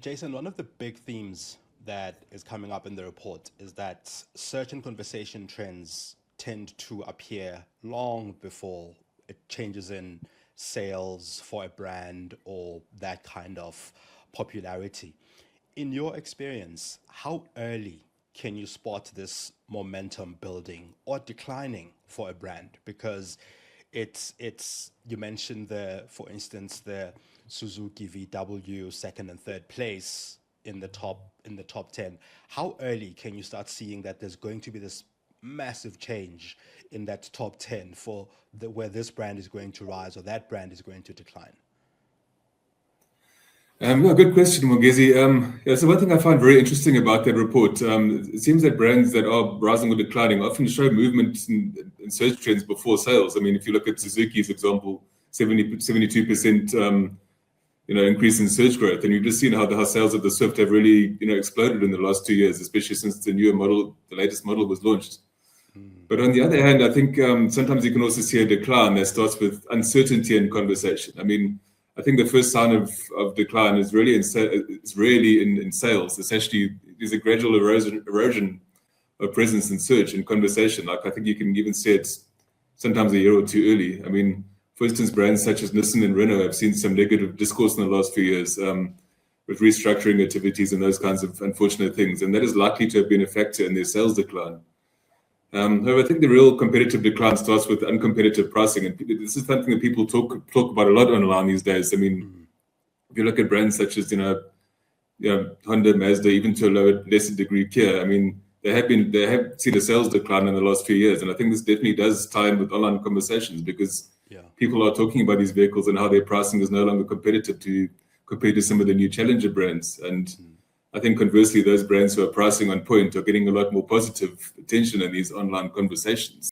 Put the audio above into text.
Jason, one of the big themes that is coming up in the report is that search and conversation trends tend to appear long before it changes in sales for a brand or that kind of popularity. In your experience, how early can you spot this momentum building or declining for a brand? Because it's you mentioned for instance, the Suzuki VW second and third place in the top 10. How early can you start seeing that there's going to be this massive change in that top 10 for where this brand is going to rise or that brand is going to decline? No, good question, Mongezi. So one thing I find very interesting about that report, it seems that brands that are rising or declining often show movement in search trends before sales. I mean, if you look at Suzuki's example, 72% increase in search growth, and you've just seen how sales of the Swift have really exploded in the last 2 years, especially since the latest model was launched. But on the other hand, I think sometimes you can also see a decline that starts with uncertainty in conversation. I mean, I think the first sign of decline is really in sales. Essentially, there's a gradual erosion of presence in search and conversation. Like I think you can even see it sometimes a year or two early. I mean, for instance, brands such as Nissan and Renault have seen some negative discourse in the last few years with restructuring activities and those kinds of unfortunate things, and that is likely to have been a factor in their sales decline. However, I think the real competitive decline starts with uncompetitive pricing, and this is something that people talk about a lot online these days. I mean, if you look at brands such as Honda, Mazda, even to a lesser degree Kia, I mean, they have seen a sales decline in the last few years, and I think this definitely does tie in with online conversations because people are talking about these vehicles and how their pricing is no longer competitive compared to some of the new challenger brands. And I think conversely, those brands who are pricing on point are getting a lot more positive attention in these online conversations.